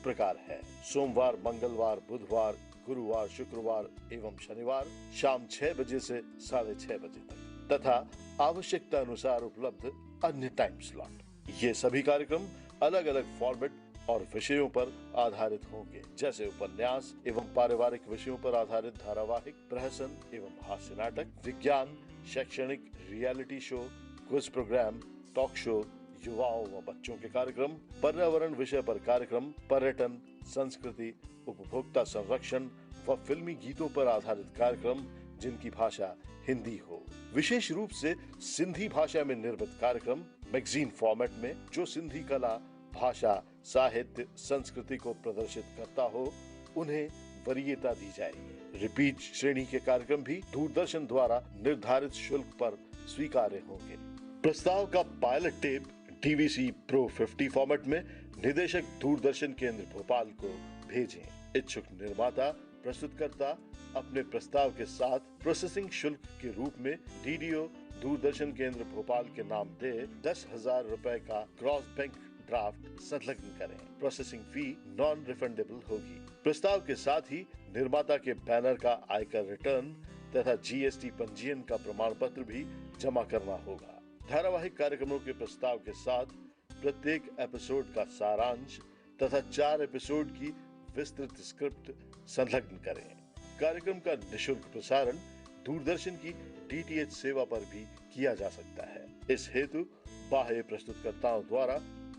प्रकार है। सोमवार, मंगलवार, बुधवार, गुरुवार, शुक्रवार एवं शनिवार शाम 6 बजे से 6:30 बजे तक तथा आवश्यकता अनुसार उपलब्ध अन्य टाइम स्लॉट। ये सभी कार्यक्रम अलग अलग फॉर्मेट और विषयों पर आधारित होंगे, जैसे उपन्यास एवं पारिवारिक विषयों पर आधारित धारावाहिक, प्रहसन एवं हास्य नाटक, विज्ञान, शैक्षणिक, reality show, quiz programme, talk show, युवाओं व बच्चों के कार्यक्रम, पर्यावरण विषय पर कार्यक्रम, पर्यटन, संस्कृति, उपभोक्ता संरक्षण व फिल्मी गीतों पर आधारित कार्यक्रम जिनकी भाषा हिंदी हो। विशेष रूप से सिंधी भाषा में निर्मित कार्यक्रम मैगजीन फॉर्मेट में जो सिंधी कला, भाषा, साहित्य, संस्कृति को प्रदर्शित करता हो, उन्हें वरीयता दी जाएगी। रिपीट श्रेणी के कार्यक्रम भी दूरदर्शन द्वारा निर्धारित शुल्क पर स्वीकार्य होंगे। प्रस्ताव का pilot tape DVC Pro 50 format में निदेशक दूरदर्शन केंद्र भोपाल को भेजें। इच्छुक निर्माता प्रस्तुतकर्ता अपने प्रस्ताव के साथ प्रोसेसिंग शुल्क के रूप में DDO दूरदर्शन केंद्र भोपाल के नाम दे 10,000 रुपए का क्रॉस बैंक ड्राफ्ट संलग्न करें। प्रोसेसिंग फी नॉन रिफंडेबल होगी। प्रस्ताव के साथ ही निर्माता के बैनर का आयकर रिटर्न तथा GST पंजीयन का प्रमाण पत्र भी जमा करना होगा। धारावाहिक कार्यक्रमों के प्रस्ताव के साथ प्रत्येक एपिसोड का सारांश तथा 4 एपिसोड की विस्तृत स्क्रिप्ट संलग्न करें। कार्यक्रम का निःशुल्क प्रसारण दूरदर्शन की DTH सेवा पर भी किया जा सकता है। इस हेतु बाह्य प्रस्तुतकर्ताओं द्वारा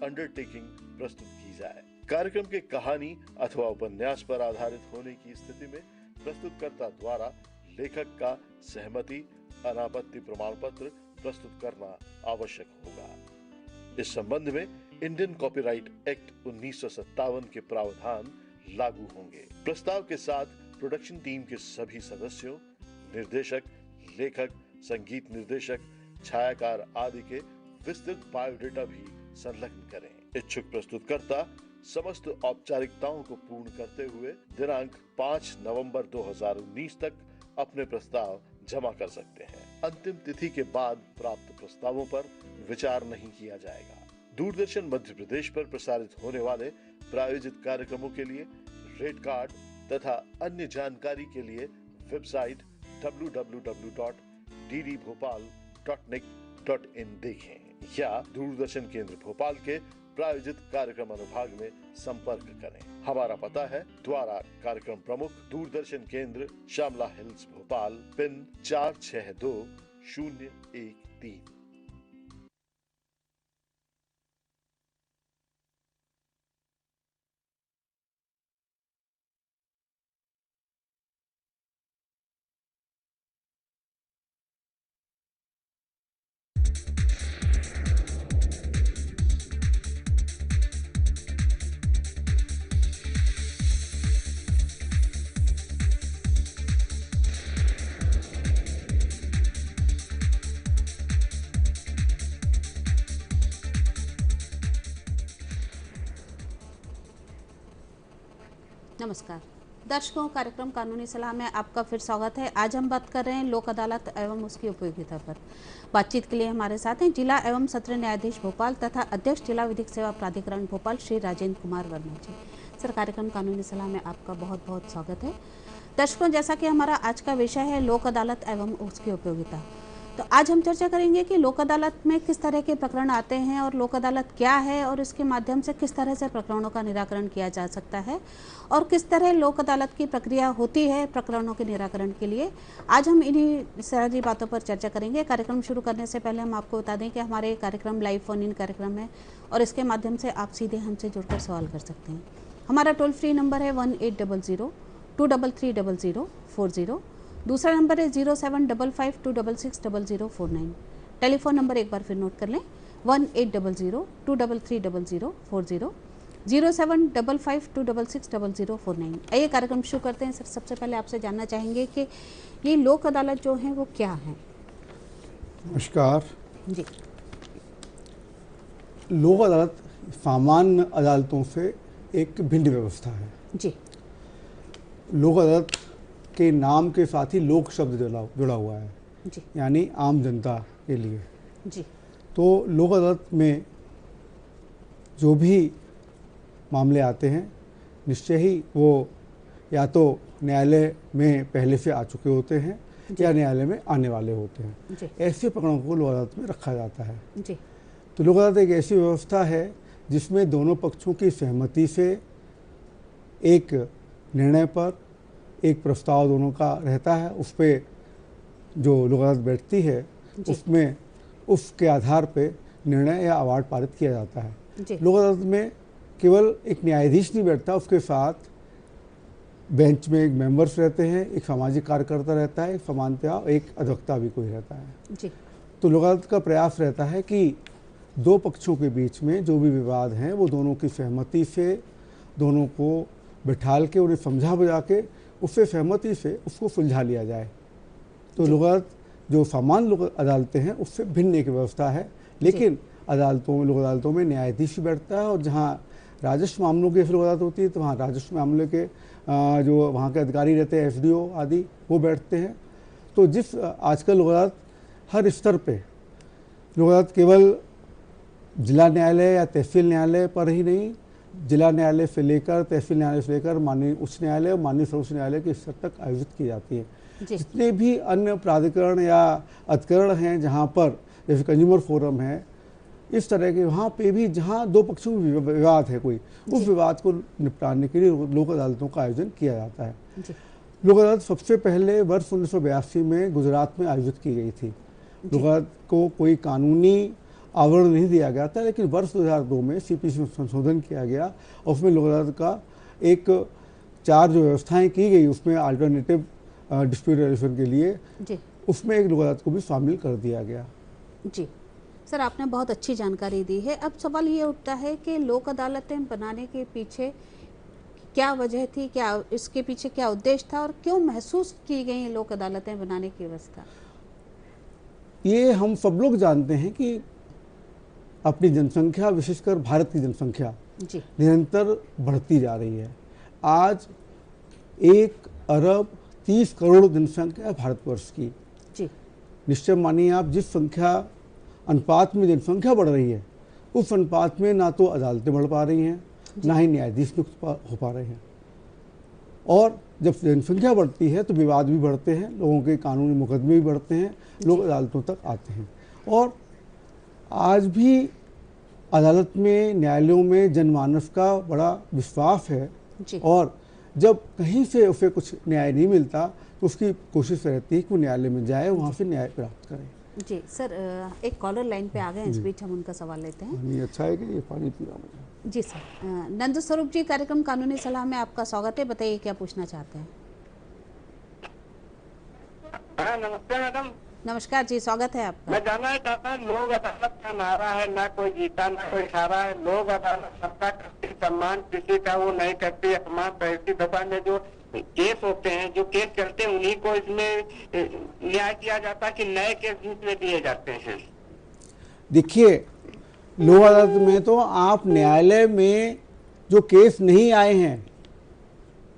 अंडरटेकिंग प्रस्तुत की जाए। कार्यक्रम के कहानी अथवा उपन्यास पर आधारित होने की स्थिति में प्रस्तुतकर्ता द्वारा लेखक का सहमति अनापत्ति प्रमाण पत्र प्रस्तुत करना आवश्यक होगा। इस संबंध में इंडियन कॉपीराइट एक्ट 1957 के प्रावधान लागू होंगे। प्रस्ताव के साथ प्रोडक्शन टीम के सभी सदस्यों, निर्देशक, लेखक, संगीत निर्देशक, छायाकार आदि के विस्तृत बायोडेटा भी संलग्न करें। इच्छुक प्रस्तुतकर्ता समस्त औपचारिकताओं को पूर्ण करते हुए दिनांक 5 नवंबर 2019 तक अपने प्रस्ताव जमा कर सकते हैं। अंतिम तिथि के बाद प्राप्त प्रस्तावों पर विचार नहीं किया जाएगा। दूरदर्शन मध्य प्रदेश पर प्रसारित होने वाले प्रायोजित कार्यक्रमों के लिए रेट कार्ड तथा अन्य जानकारी के लिए वेबसाइट www.ddbhopal.nic.in देखें या दूरदर्शन केंद्र भोपाल के प्रायोजित कार्यक्रम अनुभाग में संपर्क करें। हमारा पता है द्वारा कार्यक्रम प्रमुख, दूरदर्शन केंद्र, श्यामला हिल्स भोपाल, पिन 462013। नमस्कार दर्शकों, कार्यक्रम कानूनी सलाह में आपका फिर स्वागत है। आज हम बात कर रहे हैं लोक अदालत एवं उसकी उपयोगिता पर। बातचीत के लिए हमारे साथ हैं जिला एवं सत्र न्यायाधीश भोपाल तथा अध्यक्ष जिला विधिक सेवा प्राधिकरण भोपाल श्री राजेंद्र कुमार वर्मा जी। सर, कार्यक्रम कानूनी सलाह में आपका बहुत बहुत स्वागत है। दर्शकों, जैसा कि हमारा आज का विषय है लोक अदालत एवं उसकी उपयोगिता, तो आज हम चर्चा करेंगे कि लोक अदालत में किस तरह के प्रकरण आते हैं और लोक अदालत क्या है और इसके माध्यम से किस तरह से प्रकरणों का निराकरण किया जा सकता है और किस तरह लोक अदालत की प्रक्रिया होती है प्रकरणों के निराकरण के लिए। आज हम इन्हीं सारी बातों पर चर्चा करेंगे। कार्यक्रम शुरू करने से पहले हम आपको बता दें कि हमारे कार्यक्रम लाइव फोन इन कार्यक्रम है और इसके माध्यम से आप सीधे हमसे जुड़कर सवाल कर सकते हैं। हमारा टोल फ्री नंबर है 1800-233-0040। दूसरा नंबर है 0755-266-0049। टेलीफोन नंबर एक बार फिर नोट कर लें 1800-233-0040, 0755-266-0049। आइए कार्यक्रम शुरू करते हैं। सर, सबसे पहले आपसे जानना चाहेंगे कि ये लोक अदालत जो है वो क्या है? नमस्कार जी। लोक अदालत सामान्य अदालतों से एक भिन्न व्यवस्था है जी। लोक अदालत के नाम के साथ ही लोक शब्द जुड़ा हुआ है जी। यानी आम जनता के लिए जी। तो लोक अदालत में जो भी मामले आते हैं निश्चय ही वो या तो न्यायालय में पहले से आ चुके होते हैं या न्यायालय में आने वाले होते हैं। ऐसे प्रकरणों को लोक अदालत में रखा जाता है। तो लोक अदालत एक ऐसी व्यवस्था है जिसमें दोनों पक्षों की सहमति से एक निर्णय पर एक प्रस्ताव दोनों का रहता है, उस पर जो लोक अदालत बैठती है उसमें उसके आधार पे निर्णय या अवार्ड पारित किया जाता है। लोक अदालत में केवल एक न्यायाधीश नहीं बैठता, उसके साथ बेंच में एक मेंबर्स रहते हैं, एक सामाजिक कार्यकर्ता रहता है, एक समानता, एक अधिवक्ता भी कोई रहता है। तो लोक अदालत का प्रयास रहता है कि दो पक्षों के बीच में जो भी विवाद हैं वो दोनों की सहमति से दोनों को बिठाल के उन्हें समझा बुझा के उससे सहमति से उसको सुलझा लिया जाए। तो लोक अदालत जो सामान्य लोक अदालतें हैं उससे भिन्न एक व्यवस्था है, लेकिन लोक अदालतों में न्यायाधीश बैठता है, और जहाँ राजस्व मामलों की लोक अदालत होती है तो वहाँ राजस्व मामले के जो वहाँ के अधिकारी रहते हैं, FDO आदि, वो बैठते हैं। तो जिस आजकल लोक अदालत हर स्तर पे लोक अदालत केवल जिला न्यायालय या तहसील न्यायालय पर ही नहीं, जिला न्यायालय से लेकर तहसील न्यायालय से लेकर माननीय उच्च न्यायालय और माननीय सर्वोच्च न्यायालय के स्तर तक आयोजित की जाती है। जितने भी अन्य प्राधिकरण या अधिकरण हैं जहाँ पर, जैसे कंज्यूमर फोरम है, इस तरह के वहाँ पे भी जहाँ दो पक्षों में विवाद है कोई, उस विवाद को निपटाने के लिए लोक अदालतों का आयोजन किया जाता है। लोक अदालत सबसे पहले वर्ष 1982 में गुजरात में आयोजित की गई थी। लोक अदालत को कोई कानूनी आवरण नहीं दिया गया था, लेकिन वर्ष 2002 में CPC में संशोधन किया गया और उसमें लोक अदालत का एक 4 जो व्यवस्थाएं की गई उसमें अल्टरनेटिव डिस्प्यूट रेजोल्यूशन के लिए उसमें एक लोक अदालत को भी शामिल कर दिया गया। जी सर, आपने बहुत अच्छी जानकारी दी है। अब सवाल ये उठता है कि लोक अदालतें बनाने के पीछे क्या वजह थी, क्या इसके पीछे क्या उद्देश्य था और क्यों महसूस की गई लोक अदालतें बनाने की व्यवस्था? ये हम सब लोग जानते हैं कि अपनी जनसंख्या, विशेषकर भारत की जनसंख्या निरंतर बढ़ती जा रही है। आज 1 अरब 30 करोड़ जनसंख्या है भारतवर्ष की। निश्चय मानिए आप, जिस संख्या अनुपात में जनसंख्या बढ़ रही है उस अनुपात में ना तो अदालतें बढ़ पा रही हैं, ना ही न्यायाधीश नियुक्त हो पा रहे हैं। और जब जनसंख्या बढ़ती है तो विवाद भी बढ़ते हैं, लोगों के कानूनी मुकदमे भी बढ़ते हैं, लोग अदालतों तक आते हैं। और आज भी अदालत में, न्यायालयों में जनमानस का बड़ा विश्वास है, और जब कहीं से उसे कुछ न्याय नहीं मिलता तो उसकी कोशिश रहती है कि वो न्यायालय में जाए, वहाँ से न्याय प्राप्त करें। जी सर, एक कॉलर लाइन पे आ गए हैं, इस बीच हम उनका सवाल लेते हैं। ये अच्छा है कि ये पानी पी रहा हूँ। जी सर, नंद स्वरूप जी, कार्यक्रम कानूनी सलाह में आपका स्वागत है। बताइए क्या पूछना चाहते हैं? नमस्ते मैडम। नमस्कार जी, स्वागत है आपका। मैं जानना चाहता हूँ, लोक अदालत का नारा है, ना कोई जीता ना कोई हारा है। लोक अदालत सबका करती, सम्मान किसी का वो नहीं करती। अपमान पहली दफा में जो केस होते हैं, जो केस चलते हैं, उन्हीं को इसमें न्याय किया जाता है कि नए केस बीच में दिए जाते हैं? देखिए, लोक अदालत में तो आप न्यायालय में जो केस नहीं आए हैं,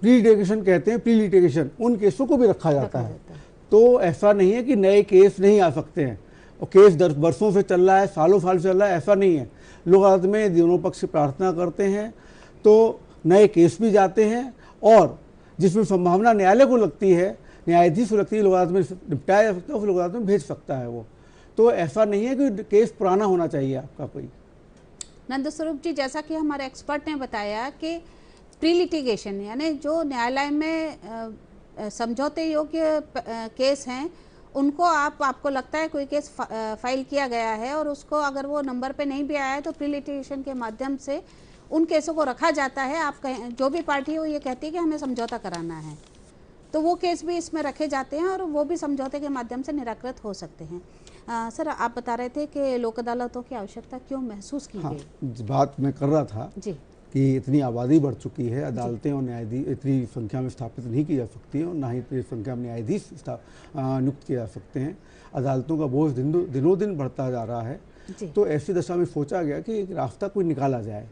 प्री लिटिगेशन कहते हैं, प्री लिटिगेशन, उन केसों को भी रखा जाता है। तो ऐसा नहीं है कि नए केस नहीं आ सकते हैं, और केस 10 वर्षों से चल रहा है, सालों साल चल रहा है, ऐसा नहीं है। लोक अदालत में दोनों पक्ष प्रार्थना करते हैं तो नए केस भी जाते हैं, और जिसमें संभावना न्यायालय को लगती है, न्यायाधीश को लगती है लोक अदालत में निपटाया जा सकता है, उस लोक अदालत में भेज सकता है वो। तो ऐसा नहीं है कि केस पुराना होना चाहिए आपका कोई। नंद स्वरूप जी, जैसा कि हमारे एक्सपर्ट ने बताया कि प्री लिटिगेशन यानी जो न्यायालय में समझौते योग्य केस हैं, उनको आपको लगता है कोई केस फाइल किया गया है और उसको अगर वो नंबर पे नहीं भी आया है तो प्री लिटिगेशन के माध्यम से उन केसों को रखा जाता है। आप जो भी पार्टी हो ये कहती है कि हमें समझौता कराना है, तो वो केस भी इसमें रखे जाते हैं और वो भी समझौते के माध्यम से निराकृत हो सकते हैं। सर, आप बता रहे थे कि लोक अदालतों की आवश्यकता क्यों महसूस की गई? बात मैं कर रहा था जी कि इतनी आबादी बढ़ चुकी है, अदालतें और न्यायाधीश इतनी संख्या में स्थापित नहीं की जा सकती और ना ही इतनी संख्या में न्यायाधीश नियुक्त किए जा सकते हैं। अदालतों का बोझ दिनों दिन बढ़ता जा रहा है। तो ऐसी दशा में सोचा गया कि एक रास्ता कोई निकाला जाए।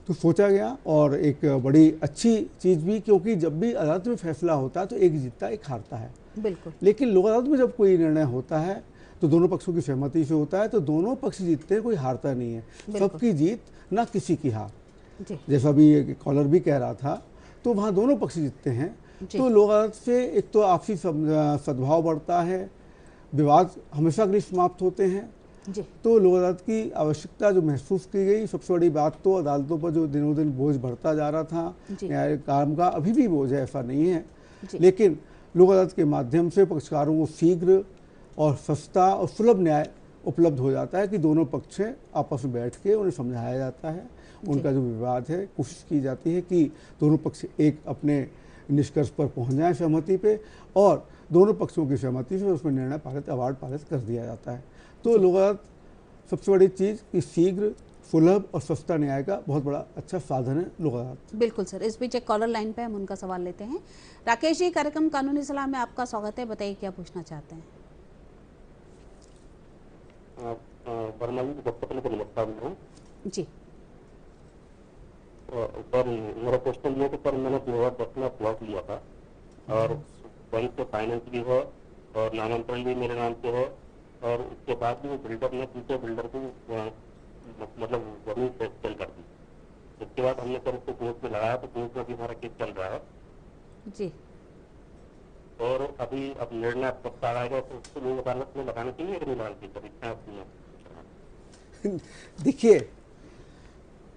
तो सोचा गया, और एक बड़ी अच्छी चीज़ भी, क्योंकि जब भी अदालत में फैसला होता है तो एक जीतता एक हारता है। बिल्कुल। लेकिन लोक अदालत में जब कोई निर्णय होता है तो दोनों पक्षों की सहमति से होता है, तो दोनों पक्ष जीतते हैं, कोई हारता नहीं है। सबकी जीत, ना किसी की हार। जैसा अभी कॉलर भी कह रहा था, तो वहाँ दोनों पक्ष जीतते हैं। तो लोक अदालत से एक तो आपसी सद्भाव बढ़ता है, विवाद हमेशा के लिए समाप्त होते हैं। तो लोक अदालत की आवश्यकता जो महसूस की गई, सबसे बड़ी बात तो अदालतों पर जो दिनों दिन बोझ बढ़ता जा रहा था, न्याय काम का अभी भी बोझ है, ऐसा नहीं है, लेकिन लोक अदालत के माध्यम से पक्षकारों को शीघ्र और सस्ता और सुलभ न्याय उपलब्ध हो जाता है कि दोनों पक्ष आपस में बैठ के उन्हें समझाया जाता है, उनका जो विवाद है कोशिश की जाती है कि दोनों पक्ष एक अपने निष्कर्ष पर पहुंच जाए सहमति पे, और दोनों पक्षों की सहमति से उसमें निर्णय पारित अवार्ड पारित कर दिया जाता है। तो लोक अदालत सबसे बड़ी चीज़ कि शीघ्र, सुलभ और सस्ता न्याय का बहुत बड़ा अच्छा साधन है लोक अदालत। बिल्कुल सर, इस बीच एक कॉलर लाइन पे हम उनका सवाल लेते हैं। राकेश जी, कार्यक्रम कानूनी सलाह में आपका स्वागत है, बताइए क्या पूछना चाहते हैं। जी पर मेरा क्वेश्चन ये कि सर मैंने 2010 में प्लॉट लिया था और वहीं से फाइनेंस भी हो और नामांतरण भी मेरे नाम से हो, और उसके बाद भी बिल्डर ने दूसरे बिल्डर को मतलब जमीन सेल कर दी। उसके बाद हमने सर उसको कोर्ट में लगाया, तो कोर्ट में भी हमारा केस चल रहा है जी, और अभी अब निर्णय कब आएगा, तो उसको लोग अदालत में लगाना चाहिए कि नहीं लगाना चाहिए सर, इतना। देखिए,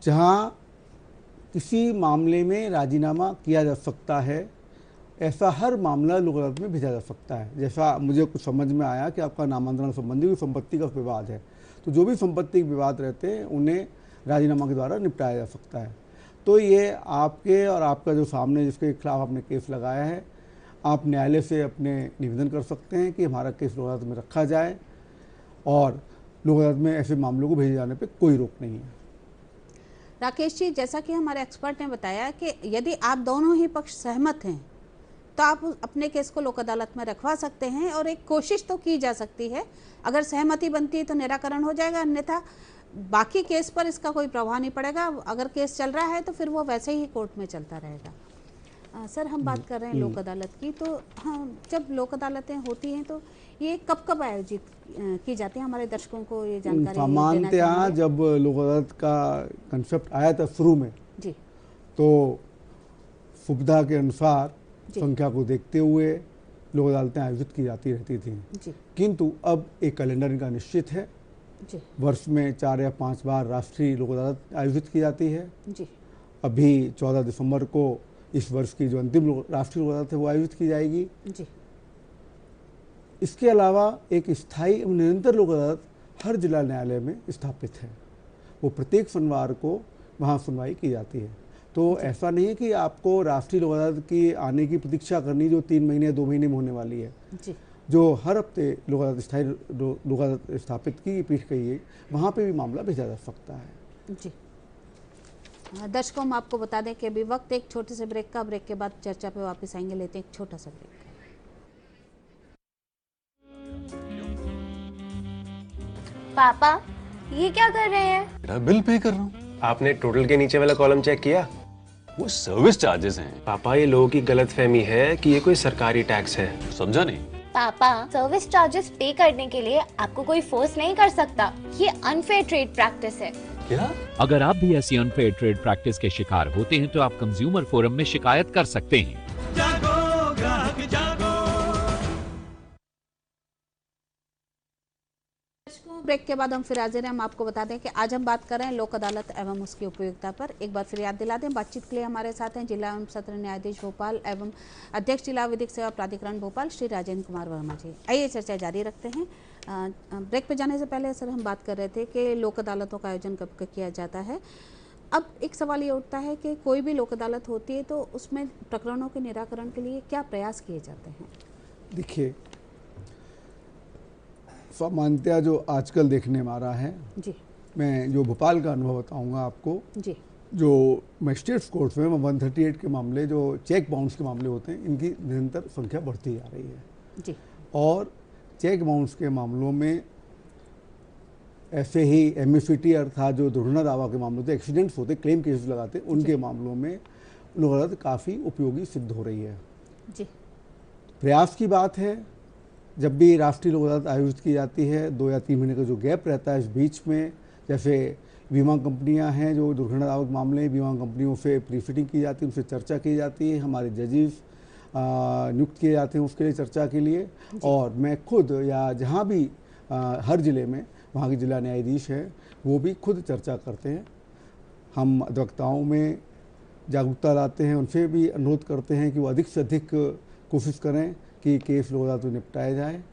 जहाँ किसी मामले में राजीनामा किया जा सकता है, ऐसा हर मामला लोक अदालत में भेजा जा सकता है। जैसा मुझे कुछ समझ में आया कि आपका नामांतरण संबंधी कोई संपत्ति का विवाद है, तो जो भी संपत्ति के विवाद रहते हैं उन्हें राजीनामा के द्वारा निपटाया जा सकता है। तो ये आपके और आपका जो सामने जिसके खिलाफ आपने केस लगाया है, आप न्यायालय से अपने निवेदन कर सकते हैं कि हमारा केस लोक अदालत में रखा जाए, और लोक अदालत में ऐसे मामलों को भेजे जाने पर कोई रोक नहीं है। राकेश जी, जैसा कि हमारे एक्सपर्ट ने बताया कि यदि आप दोनों ही पक्ष सहमत हैं तो आप अपने केस को लोक अदालत में रखवा सकते हैं, और एक कोशिश तो की जा सकती है। अगर सहमति बनती है तो निराकरण हो जाएगा, अन्यथा बाकी केस पर इसका कोई प्रभाव नहीं पड़ेगा। अगर केस चल रहा है तो फिर वो वैसे ही कोर्ट में चलता रहेगा। सर, हम बात कर रहे हैं लोक अदालत की, तो हाँ, जब लोक अदालतें होती हैं तो ये कब कब आयोजित की जाती है, हमारे दर्शकों को ये जानकारी सामान्यतः जब लोक अदालत का कंसेप्ट आया था शुरू में जी, तो सुविधा के अनुसार संख्या को देखते हुए लोक अदालतें आयोजित की जाती रहती थी, किंतु अब एक कैलेंडर इनका निश्चित है जी। वर्ष में 4 या 5 बार राष्ट्रीय लोक अदालत आयोजित की जाती है जी। अभी 14 दिसंबर को इस वर्ष की जो अंतिम राष्ट्रीय लोक अदालत है वो आयोजित की जाएगी जी। इसके अलावा एक स्थायी निरंतर लोक अदालत हर जिला न्यायालय में स्थापित है, वो प्रत्येक शनिवार को वहाँ सुनवाई की जाती है। तो ऐसा नहीं है कि आपको राष्ट्रीय लोक अदालत की आने की प्रतीक्षा करनी जो 3 महीने 2 महीने में होने वाली है जी। जो हर हफ्ते लोक अदालत स्थायी लोक अदालत स्थापित की पीठ गई है, वहाँ पे भी मामला भेजा जा सकता है जी। दर्शकों, हम आपको बता दें कि अभी वक्त एक छोटे से ब्रेक का, ब्रेक के बाद चर्चा पे वापस आएंगे। लेते हैं एक छोटा सा ब्रेक। पापा, ये क्या कर रहे हैं? मेरा बिल पे कर रहा हूँ। आपने टोटल के नीचे वाला कॉलम चेक किया? वो सर्विस चार्जेस हैं। पापा, ये लोगों की गलतफहमी है कि ये कोई सरकारी टैक्स है। समझा नहीं? पापा, सर्विस चार्जेस पे करने के लिए आपको कोई फोर्स नहीं कर सकता। ये अनफेयर ट्रेड प्रैक्टिस है। क्या? अगर आप भी ऐसी अनफेयर ट्रेड प्रैक्टिस के शिकार होते हैं तो आप कंज्यूमर फोरम में शिकायत कर सकते हैं। ब्रेक के बाद हम फिर हाजिर हैं। हम आपको बता दें कि आज हम बात कर रहे हैं लोक अदालत एवं उसकी उपयोगिता पर। एक बार फिर याद दिला दें, बातचीत के लिए हमारे साथ हैं जिला एवं सत्र न्यायाधीश भोपाल एवं अध्यक्ष जिला विधिक सेवा प्राधिकरण भोपाल श्री राजेंद्र कुमार वर्मा जी। आइए चर्चा जारी रखते हैं। ब्रेक पे जाने से पहले सर हम बात कर रहे थे कि लोक अदालतों का आयोजन कब किया जाता है। अब एक सवाल ये उठता है कि कोई भी लोक अदालत होती है तो उसमें प्रकरणों के निराकरण के लिए क्या प्रयास किए जाते हैं? देखिए, सामान्यतः जो आजकल देखने में आ रहा है जी, मैं जो भोपाल का अनुभव बताऊंगा आपको जी। जो मजिस्ट्रेट्स कोर्ट्स में 138 के मामले जो चेक बाउंस के मामले होते हैं, इनकी निरंतर संख्या बढ़ती जा रही है जी। और चेक बाउंस के मामलों में ऐसे ही एमएससीटी अर्थात जो दुर्घटना दावा के मामले होते, एक्सीडेंट्स होते, क्लेम केसेस लगाते, उनके मामलों में लोक अदालत काफ़ी उपयोगी सिद्ध हो रही है जी। प्रयास की बात है, जब भी राष्ट्रीय लोक अदालत आयोजित की जाती है 2 या 3 महीने का जो गैप रहता है इस बीच में, जैसे बीमा कंपनियां हैं जो दुर्घटनात्मक मामले, बीमा कंपनियों से प्री फिटिंग की जाती है, उनसे चर्चा की जाती है, हमारे जजेस नियुक्त किए जाते हैं उसके लिए चर्चा के लिए, और मैं खुद या जहाँ भी हर ज़िले में वहाँ के जिला न्यायाधीश हैं वो भी खुद चर्चा करते हैं। हम अधिवक्ताओं में जागरूकता लाते हैं, उनसे भी अनुरोध करते हैं कि वो अधिक से अधिक कोशिश करें कि केस लोक अदालत में निपटाया जाए।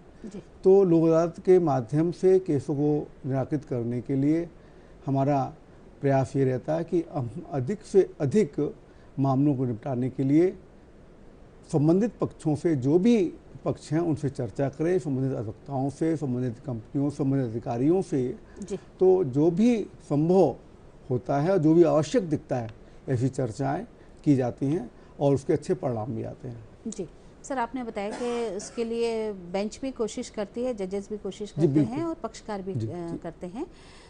तो लोक अदालत के माध्यम से केसों को निराकृत करने के लिए हमारा प्रयास ये रहता है कि हम अधिक से अधिक मामलों को निपटाने के लिए संबंधित पक्षों से, जो भी पक्ष हैं उनसे चर्चा करें, संबंधित अधिवक्ताओं से, संबंधित कंपनियों, संबंधित अधिकारियों से। तो जो भी संभव होता है और जो भी आवश्यक दिखता है ऐसी चर्चाएं की जाती हैं और उसके अच्छे परिणाम भी आते हैं। जी सर, आपने बताया कि उसके लिए बेंच भी कोशिश करती है, जजेस भी कोशिश करते हैं और पक्षकार भी करते हैं।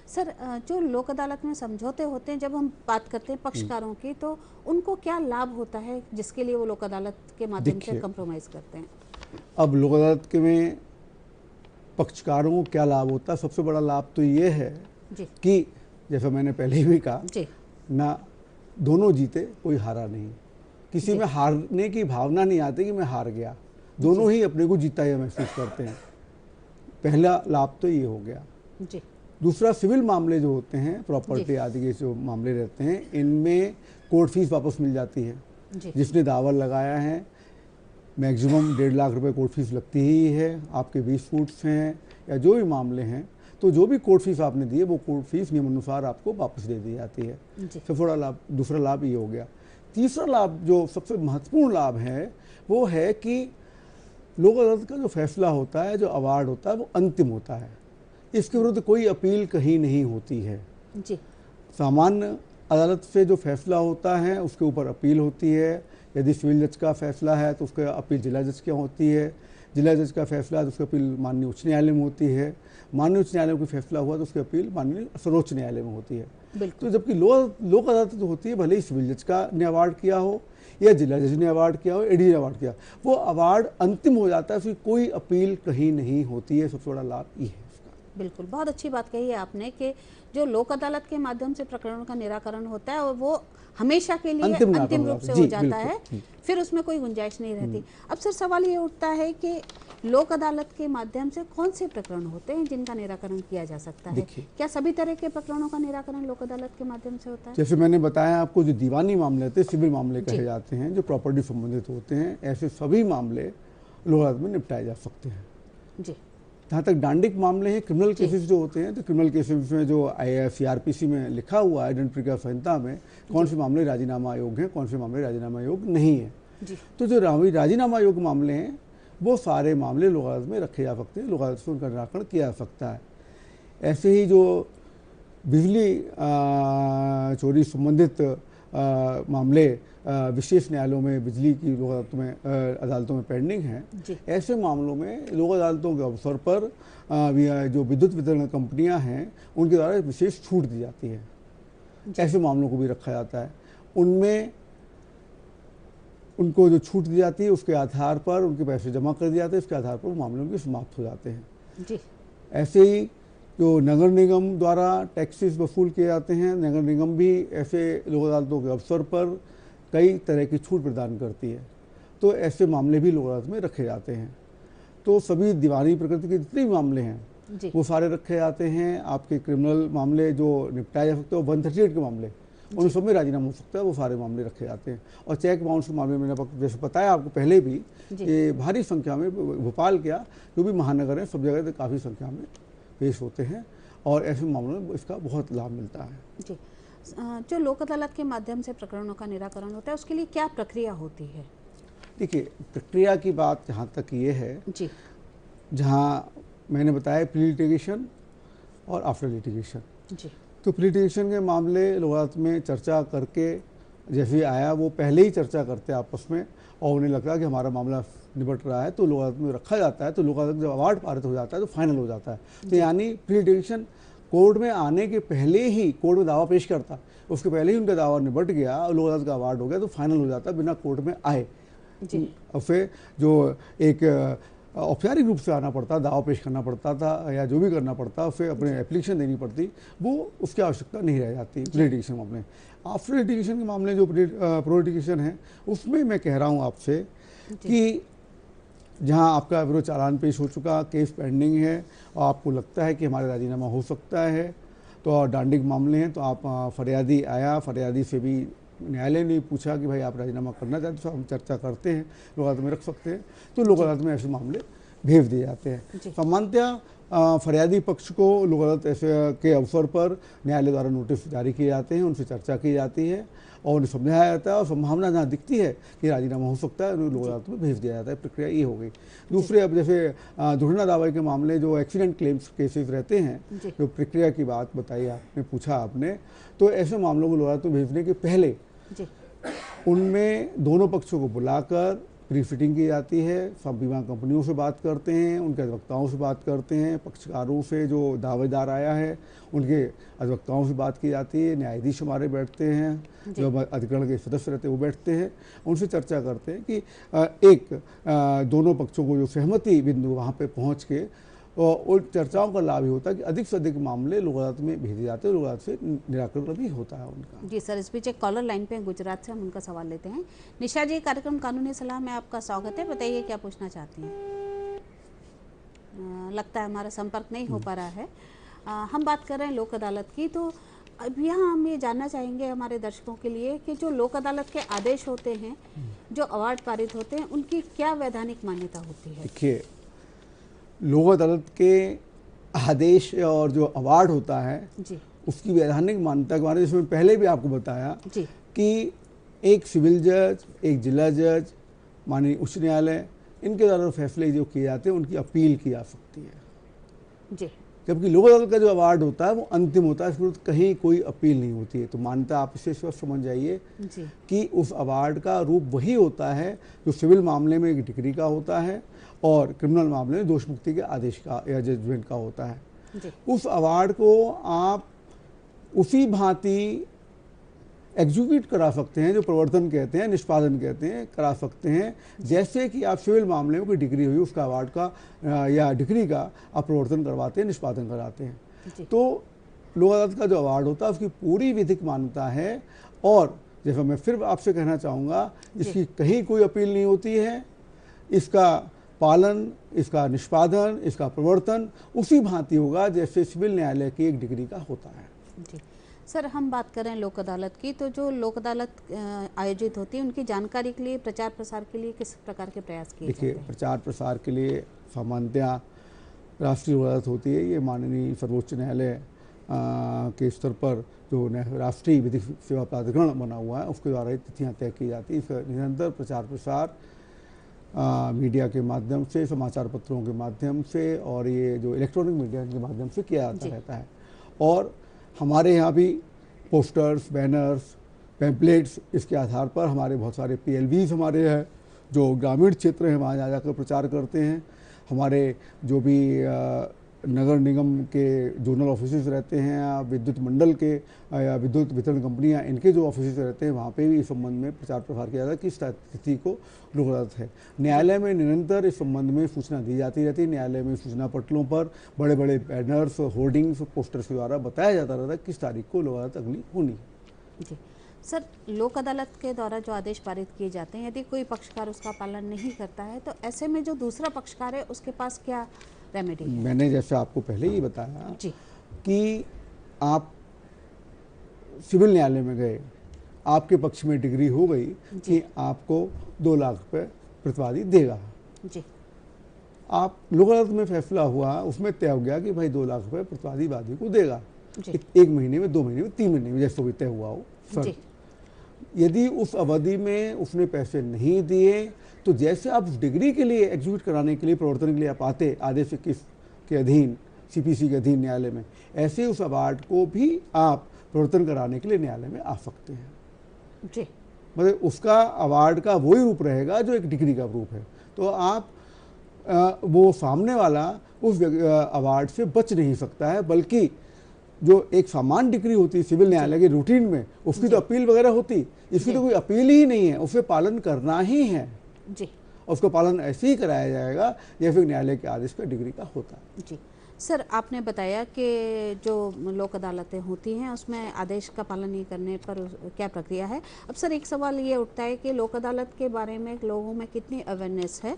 सर, जो लोक अदालत में समझौते होते हैं, जब हम बात करते हैं पक्षकारों की, तो उनको क्या लाभ होता है जिसके लिए वो लोक अदालत के माध्यम से कंप्रोमाइज़ करते हैं? अब लोक अदालत के में पक्षकारों को क्या लाभ होता है? सबसे बड़ा लाभ तो ये है कि जैसा मैंने पहले भी कहा, ना दोनों जीते कोई हारा नहीं, किसी में हारने की भावना नहीं आती कि मैं हार गया, दोनों ही अपने को जीता हुआ महसूस करते हैं। पहला लाभ तो ये हो गया। दूसरा, सिविल मामले जो होते हैं, प्रॉपर्टी आदि के जो मामले रहते हैं, इनमें कोर्ट फीस वापस मिल जाती है। जिसने दावा लगाया है मैक्सिमम 1.5 लाख रुपए कोर्ट फीस लगती ही है। आपके 20 फूट्स हैं या जो भी मामले हैं, तो जो भी कोर्ट फीस आपने दी है वो कोर्ट फीस नियमानुसार आपको वापस दे दी जाती है। सबसे बड़ा लाभ, दूसरा लाभ ये हो गया। तीसरा लाभ, जो सबसे महत्वपूर्ण लाभ है, वो है कि लोक अदालत का जो फैसला होता है, जो अवार्ड होता है, वो अंतिम होता है। इसके विरुद्ध कोई अपील कहीं नहीं होती है। सामान्य अदालत से जो फैसला होता है उसके ऊपर अपील होती है। यदि सिविल जज का फैसला है तो उसका अपील जिला जज की होती है, जिला जज का फैसला है तो उसकी अपील माननीय उच्च न्यायालय में होती है, माननीय उच्च न्यायालय में फैसला हुआ तो उसकी अपील माननीय सर्वोच्च न्यायालय में होती है। तो जबकि लोक अदालत जो होती है, भले ही सिविल जज का ने अवार्ड किया हो या जिला जज ने अवार्ड किया हो, एडीजी ने अवार्ड किया, वो अवार्ड अंतिम हो जाता है, उसकी कोई अपील कहीं नहीं होती है। सबसे बड़ा लाभ ये है। बिल्कुल, बहुत अच्छी बात कही है आपने कि जो लोक अदालत के माध्यम से प्रकरणों का निराकरण होता है और वो हमेशा के लिए अंतिम रूप से हो जाता है, फिर उसमें कोई गुंजाइश नहीं रहती। अब सर, सवाल ये उठता है कि लोक अदालत के माध्यम से कौन से प्रकरण होते हैं जिनका निराकरण किया जा सकता है? क्या सभी तरह के प्रकरणों का निराकरण लोक अदालत के माध्यम से होता है? जैसे मैंने बताया आपको, जो दीवानी मामले होते हैं, सिविल मामले कहे जाते हैं, जो प्रॉपर्टी संबंधित होते हैं, ऐसे सभी मामले लोक अदालत में निपटाए जा सकते हैं। जहाँ तक डांडिक मामले हैं, क्रिमिनल केसेस जो होते हैं, तो क्रिमिनल केसेस में जो CRPC में लिखा हुआ है, दंड प्रक्रिया संहिता में, कौन से मामले राजीनामा योग्य हैं, कौन से मामले राजीनामा योग्य नहीं है। तो जो राजीनामा योग्य मामले हैं वो सारे मामले लोक अदालत में रखे जा सकते हैं, लोक अदालत से उनका निराकरण किया जा सकता है। ऐसे ही जो बिजली चोरी संबंधित मामले विशेष न्यायालयों में, बिजली की लोक अदालतों में पेंडिंग हैं, ऐसे मामलों में लोक अदालतों के अवसर पर जो विद्युत वितरण कंपनियां हैं उनके द्वारा विशेष छूट दी जाती है। ऐसे मामलों को भी रखा जाता है। उनमें उनको जो छूट दी जाती है उसके आधार पर उनके पैसे जमा कर दिए जाते हैं, इसके आधार पर वो मामले उनके समाप्त हो जाते हैं। ऐसे ही जो नगर निगम द्वारा टैक्सेस वसूल किए जाते हैं, नगर निगम भी ऐसे लोक अदालतों के अवसर पर कई तरह की छूट प्रदान करती है, तो ऐसे मामले भी लोक अदालत में रखे जाते हैं। तो सभी दीवानी प्रकृति के जितने भी मामले हैं वो सारे रखे जाते हैं। आपके क्रिमिनल मामले जो निपटाए जा सकते हैं, 138 के मामले, उन सब में राजीनामा हो सकता है, वो सारे मामले रखे जाते हैं। और चेक बाउंस के मामले में जैसे बताया आपको पहले भी, ये भारी संख्या में भोपाल क्या जो भी महानगर है सब जगह काफ़ी संख्या में पेश होते हैं और ऐसे मामलों में इसका बहुत लाभ मिलता है। जी, जो लोक अदालत के माध्यम से प्रकरणों का निराकरण होता है उसके लिए क्या प्रक्रिया होती है? देखिए, प्रक्रिया की बात जहाँ तक ये है, जहाँ मैंने बताया प्री लिटिगेशन और आफ्टर लिटिगेशन, तो प्री लिटिगेशन के मामले लोक अदालत में चर्चा करके जैसे आया वो पहले ही चर्चा करते आपस में और उन्हें लगता है कि हमारा मामला निपट रहा है तो लोक अदालत में रखा जाता है। तो लोक अदालत जब अवार्ड पारित हो जाता है तो फाइनल हो जाता है। तो यानी प्री लिटिगेशन कोर्ट में आने के पहले ही कोर्ट में दावा पेश करता, उसके पहले ही उनका दावा निपट गया और लोक अदालत का अवार्ड हो गया तो फाइनल हो जाता बिना कोर्ट में आए। और फिर जो एक औपचारिक रूप से आना पड़ता, दावा पेश करना पड़ता था या जो भी करना पड़ता, फिर अपने एप्लीकेशन देनी पड़ती, वो उसकी आवश्यकता नहीं रह जाती प्री लिटिगेशन मामले। आफ्टर लिटिगेशन के मामले जो प्रो लिटिगेशन है, उसमें मैं कह रहा हूँ आपसे कि जहाँ आपका विरोध चालान पेश हो चुका, केस पेंडिंग है और आपको लगता है कि हमारा राजीनामा हो सकता है, तो डांडिक मामले हैं, तो आप फरियादी आया, फरियादी से भी न्यायालय ने पूछा कि भाई आप राजीनामा करना चाहते हो, हम चर्चा करते हैं, लोक अदालत में रख सकते हैं, तो लोक अदालत में ऐसे मामले भेज दिए जाते हैं। सामान्यतः फरियादी पक्ष को लोक अदालत ऐसे के अवसर पर न्यायालय द्वारा नोटिस जारी किए जाते हैं, उनसे चर्चा की जाती है और उन्हें समझाया जाता है और संभावना जहाँ दिखती है कि राजीनामा हो सकता है, उन्हें लोक अदालत में भेज दिया जाता है। प्रक्रिया ये हो गई। दूसरे, अब जैसे दुर्घटना दावे के मामले जो एक्सीडेंट क्लेम्स केसेस रहते हैं, जो प्रक्रिया की बात बताई आपने, पूछा आपने, तो ऐसे मामलों को लोक अदालत में भेजने के पहले उनमें दोनों पक्षों को बुलाकर प्री फिटिंग की जाती है, सब बीमा कंपनियों से बात करते हैं, उनके अधिवक्ताओं से बात करते हैं, पक्षकारों से जो दावेदार आया है उनके अधिवक्ताओं से बात की जाती है, न्यायाधीश हमारे बैठते हैं, जो अधिकरण के सदस्य रहते हैं वो बैठते हैं, उनसे चर्चा करते हैं कि दोनों पक्षों को जो सहमति बिंदु वहाँ पे पहुँच के उन चर्चाओं का लाभ ही होता है कि अधिक से अधिक मामले लोक अदालत में भेजे जाते हैं, लोक अदालत से निराकरण भी होता है उनका। जी सर, इस बीच एक कॉलर लाइन पे गुजरात से, हम उनका सवाल लेते हैं। निशा जी, कार्यक्रम कानूनी सलाह में आपका स्वागत है, बताइए क्या पूछना चाहती हैं। लगता है हमारा संपर्क नहीं हो पा रहा है। हम बात कर रहे हैं लोक अदालत की, तो अब यहाँ हम ये जानना चाहेंगे हमारे दर्शकों के लिए कि जो लोक अदालत के आदेश होते हैं, जो अवार्ड पारित होते हैं, उनकी क्या वैधानिक मान्यता होती है। देखिए, लोक अदालत के आदेश और जो अवार्ड होता है जी, उसकी वैधानिक मान्यता के बारे में जिसमें पहले भी आपको बताया जी, कि एक सिविल जज, एक जिला जज, माननीय उच्च न्यायालय, इनके द्वारा फैसले जो किए जाते हैं उनकी अपील की जा सकती है जी। जबकि लोक अदालत का जो अवार्ड होता है वो अंतिम होता है, इसमें कहीं कोई अपील नहीं होती है। तो मान्यता आप इसे स्पष्ट समझ जाइए कि उस अवार्ड का रूप वही होता है जो सिविल मामले में एक डिग्री का होता है और क्रिमिनल मामले में दोष मुक्ति के आदेश का या जजमेंट का होता है। उस अवार्ड को आप उसी भांति एग्जीक्यूट करा सकते हैं, जो प्रवर्तन कहते हैं, निष्पादन कहते हैं, करा सकते हैं, जैसे कि आप सिविल मामले में कोई डिग्री हुई उसका अवार्ड का या डिग्री का आप प्रवर्तन करवाते हैं, निष्पादन कराते हैं। तो लोक अदालत का जो अवार्ड होता है उसकी पूरी विधिक मान्यता है और जैसा मैं फिर आपसे कहना चाहूँगा, इसकी कहीं कोई अपील नहीं होती है। इसका पालन, इसका निष्पादन, इसका प्रवर्तन उसी भांति होगा जैसे सिविल न्यायालय की एक डिग्री का होता है। जी सर, हम बात करें लोक अदालत की, तो जो लोक अदालत आयोजित होती है उनकी जानकारी के लिए, प्रचार प्रसार के लिए किस प्रकार के प्रयास किए जाते हैं? देखिए, प्रचार प्रसार के लिए सामान्यतः राष्ट्रीय लोक अदालत होती है। ये माननीय सर्वोच्च न्यायालय के स्तर पर जो राष्ट्रीय विधिक सेवा प्राधिकरण बना हुआ है उसके द्वारा तिथियाँ तय की जाती है। इसका निरंतर प्रचार प्रसार मीडिया के माध्यम से, समाचार पत्रों के माध्यम से और ये जो इलेक्ट्रॉनिक मीडिया के माध्यम से किया जाता रहता है। और हमारे यहाँ भी पोस्टर्स, बैनर्स, पैम्पलेट्स, इसके आधार पर हमारे बहुत सारे PLVs हमारे हैं जो ग्रामीण क्षेत्र हैं, वहाँ जा जाकर प्रचार करते हैं। हमारे जो भी नगर निगम के जोनल ऑफिसेस रहते हैं या विद्युत मंडल के या विद्युत वितरण कंपनियां, इनके जो ऑफिसेस रहते हैं वहाँ पे भी इस संबंध में प्रचार प्रसार किया जाता है किस तिथि को लोक अदालत है। न्यायालय में निरंतर इस संबंध में सूचना दी जाती रहती है। न्यायालय में सूचना पटलों पर बड़े बड़े बैनर्स, होर्डिंग्स, पोस्टर्स के द्वारा बताया जाता रहता है किस तारीख को लोक अदालत अगली होनी है। जी सर, लोक अदालत के द्वारा जो आदेश पारित किए जाते हैं, यदि कोई पक्षकार उसका पालन नहीं करता है तो ऐसे में जो दूसरा पक्षकार है उसके पास क्या रेमेडी है? मैंने जैसे आपको पहले ही बताया कि आप सिविल न्यायालय में गए, आपके पक्ष में डिग्री हो गई कि आपको 2 लाख रुपए प्रतिवादी देगा जी। आप लोक अदालत में फैसला हुआ, उसमें तय हो गया कि भाई 2 लाख रुपए प्रतिवादी वादी को देगा 1 महीने में, 2 महीने में, 3 महीने में, जैसे भी तय हुआ हो। सर, यदि उस अवधि में उसने पैसे नहीं दिए तो जैसे आप उस डिग्री के लिए एग्जीक्यूट कराने के लिए, प्रवर्तन के लिए आप आते आदेश 21 के अधीन, CPC के अधीन न्यायालय में, ऐसे उस अवार्ड को भी आप प्रवर्तन कराने के लिए न्यायालय में आ सकते हैं जी। मतलब उसका अवार्ड का वही रूप रहेगा जो एक डिग्री का रूप है। तो आप वो सामने वाला उस अवार्ड से बच नहीं सकता है, बल्कि जो एक सामान्य डिग्री होती है सिविल न्यायालय के रूटीन में, उसकी तो अपील वगैरह होती, इसकी तो कोई अपील ही नहीं है, उसे पालन करना ही है जी। और उसका पालन ऐसे ही कराया जाएगा जैसे न्यायालय के आदेश का डिग्री का होता है। जी सर, आपने बताया कि जो लोक अदालतें होती हैं उसमें आदेश का पालन नहीं करने पर क्या प्रक्रिया है। अब सर एक सवाल ये उठता है कि लोक अदालत के बारे में लोगों में कितनी अवेयरनेस है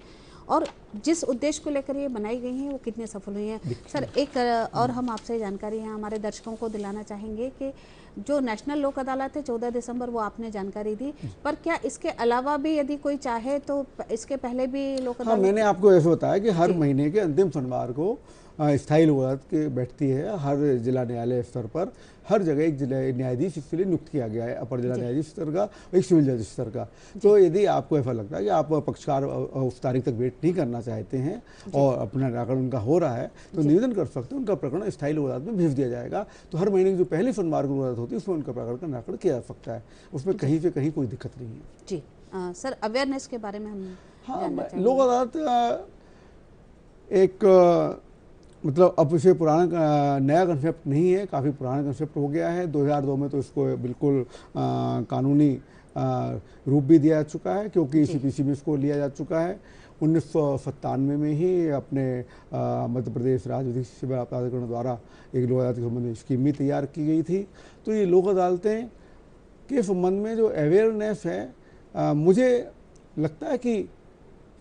और जिस उद्देश्य को लेकर ये बनाई गई हैं वो कितनी सफल हुई हैं। सर एक और हम आपसे जानकारी यहाँ हमारे दर्शकों को दिलाना चाहेंगे कि जो नेशनल लोक अदालत है 14 दिसंबर वो आपने जानकारी दी, पर क्या इसके अलावा भी यदि कोई चाहे तो इसके पहले भी लोक अदालत? हाँ, मैंने आपको ऐसे बताया कि हर महीने के अंतिम शनिवार को स्थायी लोक अदालत की बैठती है। हर जिला न्यायालय स्तर पर हर जगह एक जिला न्यायाधीश इसके लिए नियुक्त किया गया है, अपर जिला न्यायाधीश स्तर का, एक सिविल जज स्तर का। तो यदि आपको ऐसा लगता है कि आप पक्षकार उस तारीख तक वेट नहीं करना चाहते हैं और अपना निराकरण उनका हो रहा है तो निवेदन कर सकते हैं, उनका प्रकरण स्थायी लोक अदालत में भेज दिया जाएगा। तो हर महीने की जो पहली शनिवार को लोक अदालत होती है उसमें उनका प्रकरण का निराकरण किया जा सकता है, उसमें कहीं से कहीं कोई दिक्कत नहीं है। जी सर, अवेयरनेस के बारे में हम लोक अदालत एक मतलब अब इसे पुराना नया कंसेप्ट नहीं है, काफ़ी पुराना कंसेप्ट हो गया है। 2002 में तो इसको बिल्कुल कानूनी रूप भी दिया जा चुका है क्योंकि CPC में इसको लिया जा चुका है। 1997 में ही अपने मध्य प्रदेश राज्य विधिक सेवा प्राधिकरण द्वारा एक लोक अदालत के संबंध में स्कीम भी तैयार की गई थी। तो ये लोक अदालतें के संबंध में जो अवेयरनेस है मुझे लगता है कि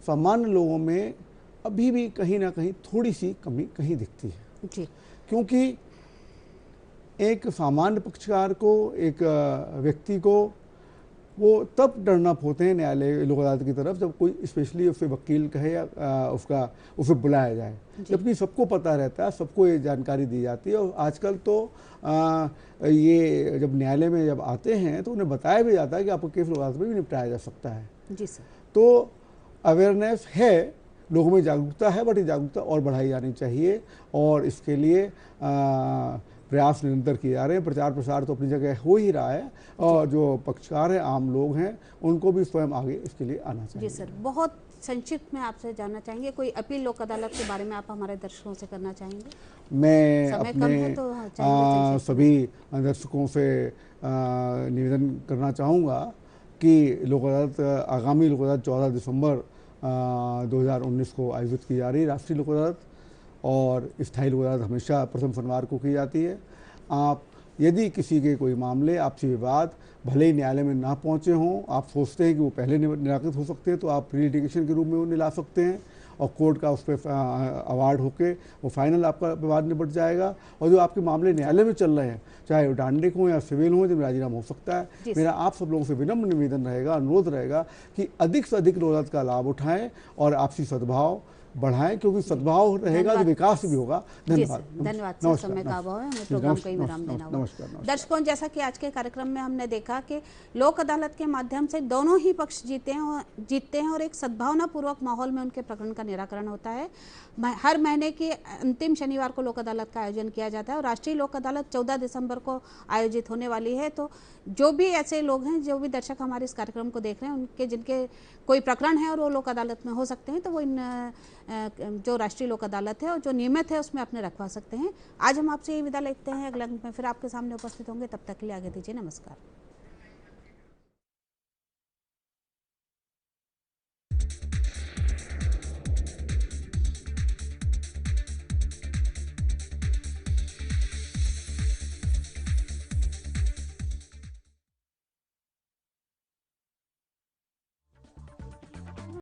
सामान्य लोगों में अभी भी कहीं ना कहीं थोड़ी सी कमी कहीं दिखती है जी। क्योंकि एक सामान्य पक्षकार को, एक व्यक्ति को वो तब टर्न अप होते हैं न्यायालय लोक अदालत की तरफ जब कोई स्पेशली उसे वकील कहे या उसे बुलाया जाए, जबकि सबको पता रहता है, सबको ये जानकारी दी जाती है। और आजकल तो ये जब न्यायालय में जब आते हैं तो उन्हें बताया भी जाता है कि आपको केस लोक अदालत में भी निपटाया जा सकता है। जी सर। तो अवेयरनेस है, लोगों में जागरूकता है, बट ये जागरूकता और बढ़ाई जानी चाहिए और इसके लिए प्रयास निरंतर किए जा रहे हैं। प्रचार प्रसार तो अपनी जगह हो ही रहा है और जो पक्षकार हैं, आम लोग हैं, उनको भी स्वयं आगे इसके लिए आना चाहिए। जी सर, बहुत संक्षिप्त में आपसे जानना चाहेंगे, कोई अपील लोक अदालत के बारे में आप हमारे दर्शकों से करना चाहेंगे? मैं अपने सभी दर्शकों से निवेदन करना चाहूँगा कि लोक अदालत आगामी लोक अदालत 14 दिसंबर 2019 को आयोजित की जा रही है राष्ट्रीय लोक अदालत, और स्थायी लोक अदालत हमेशा प्रथम शनिवार को की जाती है। आप यदि किसी के कोई मामले, आपसी विवाद भले ही न्यायालय में ना पहुंचे हों, आप सोचते हैं कि वो पहले निराकृत हो सकते हैं, तो आप प्री लिटिगेशन के रूप में उन्हें ला सकते हैं और कोर्ट का उस पर अवार्ड होके वो फाइनल आपका विवाद निपट जाएगा। और जो आपके मामले न्यायालय में चल रहे हैं, चाहे वो डांडिक हों या सिविल हों, जब राजीनामा हो सकता है। मेरा आप सब लोगों से विनम्र निवेदन रहेगा, अनुरोध रहेगा कि अधिक से अधिक लोक अदालत का लाभ उठाएं और आपसी सद्भाव बढ़ाएं, क्योंकि सद्भाव रहेगा तो विकास भी होगा। धन्यवाद। धन्यवाद सर, समय का अभाव है, हमें प्रोग्राम को ही विराम देना होगा। नमस्कार। दर्शकों, जैसा कि आज के कार्यक्रम में हमने देखा कि लोक अदालत के माध्यम से दोनों ही पक्ष जीतते हैं और एक सद्भावनापूर्वक माहौल में उनके प्रकरण का निराकरण होता है। हर महीने के अंतिम शनिवार को लोक अदालत का आयोजन किया जाता है और राष्ट्रीय लोक अदालत 14 दिसंबर को आयोजित होने वाली है। तो जो भी ऐसे लोग हैं, जो भी दर्शक हमारे इस कार्यक्रम को देख रहे हैं, उनके जिनके कोई प्रकरण है और वो लोक अदालत में हो सकते हैं, तो वो इन जो राष्ट्रीय लोक अदालत है और जो नियमित है उसमें अपने रखवा सकते हैं। आज हम आपसे ये विदा लेते हैं, अगले अंक में फिर आपके सामने उपस्थित होंगे। तब तक के लिए आगे दीजिए, नमस्कार।